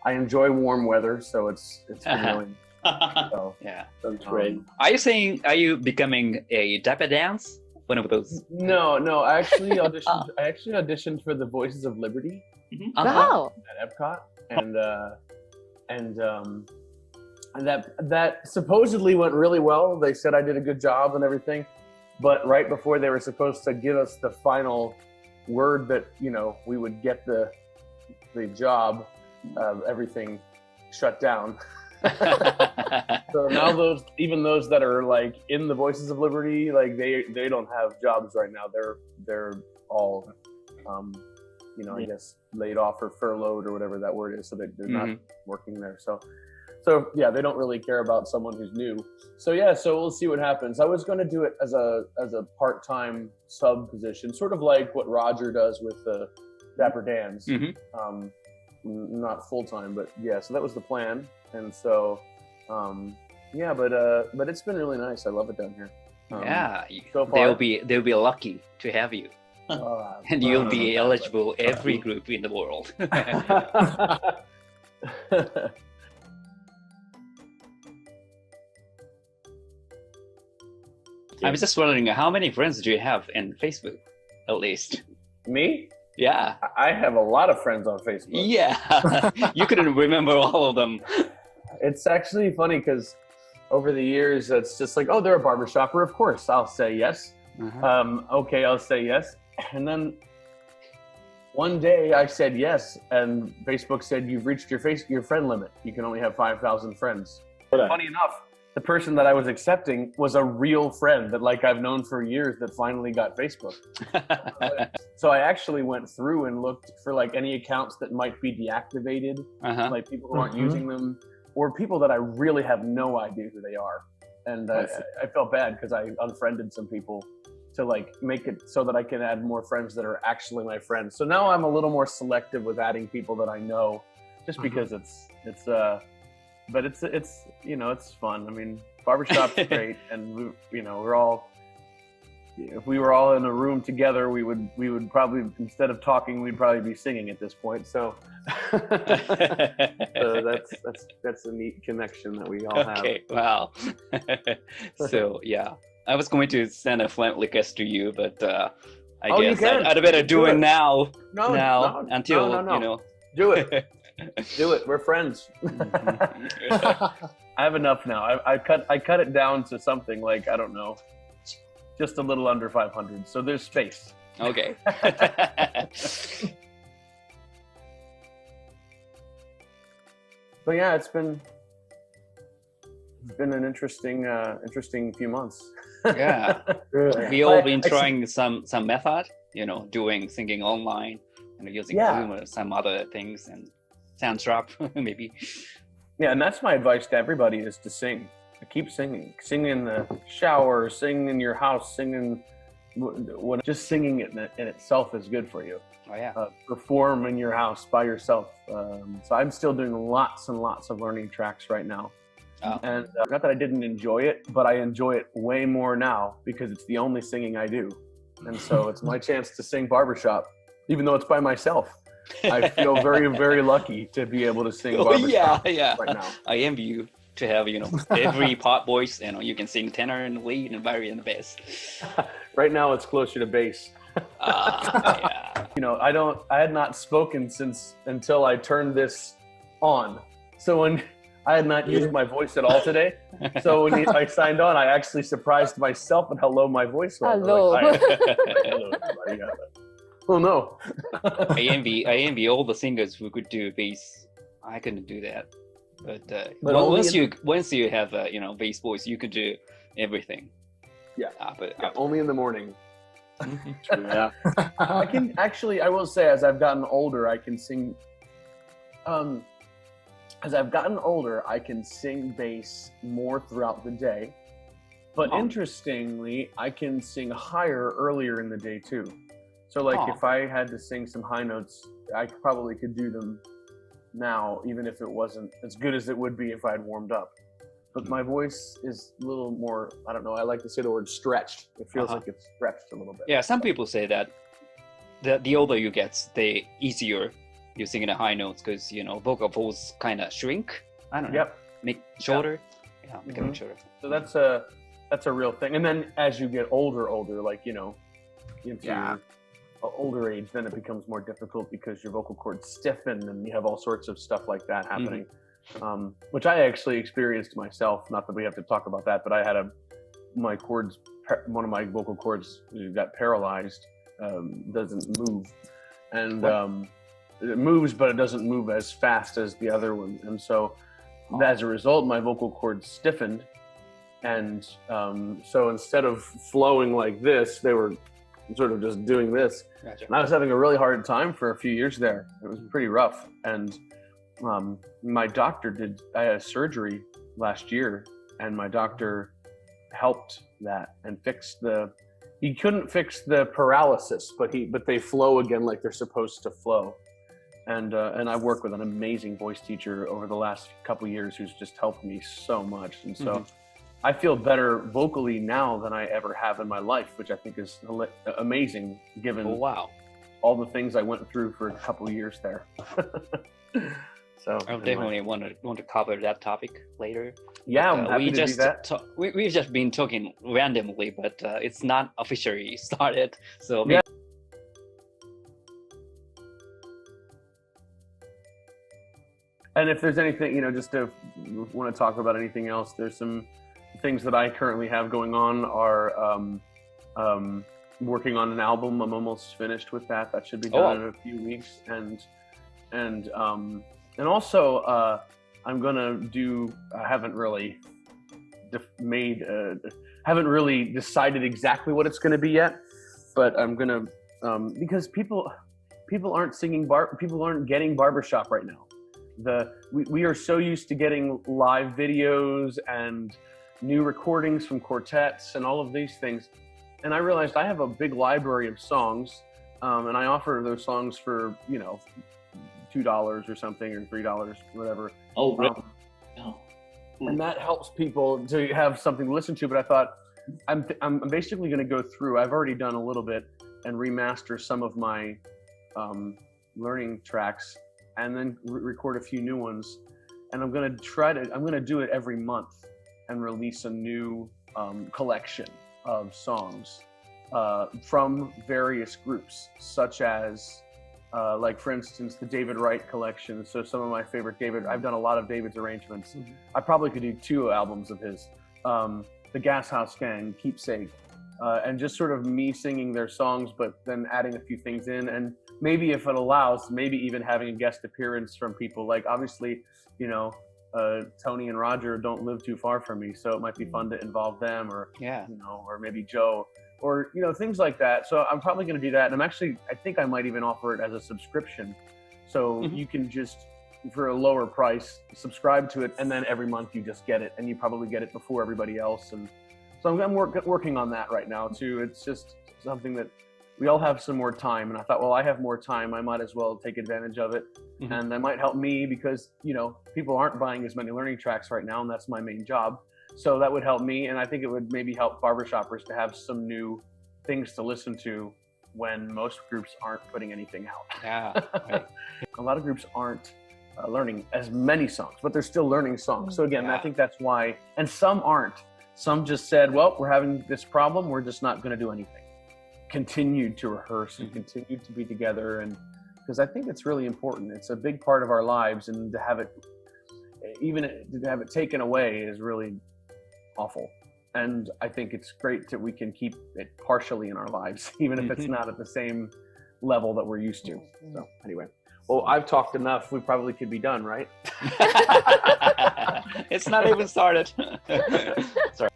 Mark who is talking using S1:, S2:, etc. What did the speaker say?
S1: I enjoy warm weather, so it's been really. So,
S2: Yeah,
S3: That's great.
S2: are you becoming a Dapper Dance? One of those?
S1: No, I actually auditioned. I actually auditioned for the Voices of Liberty
S4: Wow.
S1: at Epcot, and that supposedly went really well. They said I did a good job and everything, but right before they were supposed to give us the final word that we would get the job, everything shut down. So now those that are like in the Voices of Liberty, like they don't have jobs right now. They're all I guess laid off or furloughed or whatever that word is, so they're not working there. So yeah, they don't really care about someone who's new. So we'll see what happens. I was going to do it as a part-time sub position, sort of like what Roger does with the Dapper Dans. Not full-time, but yeah. So that was the plan, and so but it's been really nice. I love it down here. So far,
S2: they'll be lucky to have you. And you'll be eligible every group in the world. I'm just wondering, how many friends do you have in Facebook, at least?
S1: Me?
S2: Yeah.
S1: I have a lot of friends on Facebook.
S2: Yeah. You couldn't remember all of them.
S1: It's actually funny because over the years, it's just like, oh, they're a barbershopper. Of course, I'll say yes. Okay, I'll say yes. And then one day I said yes, and Facebook said, you've reached your friend limit. You can only have 5,000 friends. Funny enough, the person that I was accepting was a real friend that I've known for years that finally got Facebook. So I actually went through and looked for any accounts that might be deactivated, like people who aren't using them, or people that I really have no idea who they are. And I felt bad because I unfriended some people to make it so that I can add more friends that are actually my friends. So now I'm a little more selective with adding people that I know, just because it's fun. I mean, barbershop's great, and we're all. If we were all in a room together, we would probably, instead of talking, we'd probably be singing at this point. So, that's a neat connection that we all have.
S2: Okay, wow. So yeah, I was going to send a friend request to you, but I guess I'd better do it now. No, until.
S1: Do it. Do it. We're friends. I have enough now. I cut it down to something I don't know, just a little under 500. So there's space.
S2: Okay.
S1: But yeah, it's been an interesting few months.
S2: Yeah. We all been trying some method, doing singing online and using Zoom or some other things and Soundtrap maybe.
S1: Yeah, and that's my advice to everybody is to sing. Keep singing. Sing in the shower, sing in your house, just singing it in itself is good for you.
S2: Oh yeah.
S1: Perform in your house by yourself. So I'm still doing lots and lots of learning tracks right now.
S2: Oh.
S1: And not that I didn't enjoy it, but I enjoy it way more now because it's the only singing I do. And so it's my chance to sing barbershop, even though it's by myself. I feel very, very lucky to be able to sing barbershop right now.
S2: I envy you to have, every part voice, you can sing tenor and lead and vari and bass.
S1: Right now it's closer to bass.
S2: Yeah.
S1: I had not spoken until I turned this on. So when I had not used my voice at all today. So when I signed on, I actually surprised myself at how low my voice was.
S4: Hello.
S1: Hello, everybody. Oh no.
S2: I envy all the singers who could do bass. I couldn't do that. But once you have bass voice, you could do everything.
S1: Yeah. Only in the morning.
S3: Yeah.
S1: I will say, as I've gotten older, I can sing. As I've gotten older, I can sing bass more throughout the day. But interestingly, I can sing higher earlier in the day too. So if I had to sing some high notes, I probably could do them now, even if it wasn't as good as it would be if I'd warmed up. But my voice is a little more, I don't know, I like to say the word stretched. It feels like it's stretched a little bit.
S2: Yeah, some people say that the older you get, the easier you sing in the high notes because vocal folds kind of shrink. I don't know.
S1: Yep.
S2: Make shorter. Yeah, becoming shorter.
S1: So that's a real thing. And then as you get older, like into your older age, then it becomes more difficult because your vocal cords stiffen and you have all sorts of stuff like that happening. Which I actually experienced myself. Not that we have to talk about that, but I had one of my vocal cords got paralyzed, doesn't move, and it moves, but it doesn't move as fast as the other one. And so as a result, my vocal cords stiffened. And so instead of flowing like this, they were sort of just doing this.
S2: Gotcha.
S1: And I was having a really hard time for a few years there. It was pretty rough. And my doctor I had surgery last year, and my doctor helped that and he couldn't fix the paralysis, but they flow again like they're supposed to flow. And I've worked with an amazing voice teacher over the last couple of years who's just helped me so much. And so I feel better vocally now than I ever have in my life, which I think is amazing given all the things I went through for a couple of years there. So
S2: I definitely want to cover that topic later.
S1: Yeah, I'm happy to do that.
S2: We've just been talking randomly, but it's not officially started. So
S1: yeah. And if there's anything, just to want to talk about anything else, there's some things that I currently have going on are working on an album. I'm almost finished with that. That should be done in a few weeks. And also, I'm gonna do. I haven't really haven't really decided exactly what it's gonna be yet, but I'm gonna because people aren't singing people aren't getting barbershop right now. We are so used to getting live videos and new recordings from quartets and all of these things, and I realized I have a big library of songs, and I offer those songs for $2 or something, or $3, whatever.
S3: Oh, really?
S1: And that helps people to have something to listen to. But I thought I'm basically going to go through. I've already done a little bit and remaster some of my learning tracks, and then record a few new ones. And I'm going to do it every month and release a new collection of songs from various groups, such as. Like for instance, the David Wright collection. So some of my favorite I've done a lot of David's arrangements. I probably could do 2 albums of his. The Gas House Gang, Keepsake, and just sort of me singing their songs, but then adding a few things in, and maybe if it allows, maybe even having a guest appearance from people. Like obviously, Tony and Roger don't live too far from me, so it might be fun to involve them, or or maybe Joe. Or things like that. So I'm probably going to do that, and I think I might even offer it as a subscription, so you can just for a lower price subscribe to it, and then every month you just get it, and you probably get it before everybody else. And so I'm working on that right now too. It's just something that we all have some more time, and I thought, well, I have more time, I might as well take advantage of it, and that might help me because people aren't buying as many learning tracks right now, and that's my main job. So that would help me, and I think it would maybe help barbershoppers to have some new things to listen to when most groups aren't putting anything out.
S2: Yeah, right.
S1: A lot of groups aren't learning as many songs, but they're still learning songs. So again, I think that's why, and some aren't. Some just said, well, we're having this problem, we're just not going to do anything. Continued to rehearse and continued to be together, and because I think it's really important. It's a big part of our lives, and to have it taken away is really awful. And I think it's great that we can keep it partially in our lives, even if it's not at the same level that we're used to. So anyway, well, I've talked enough. We probably could be done, right?
S2: It's not even started. Sorry.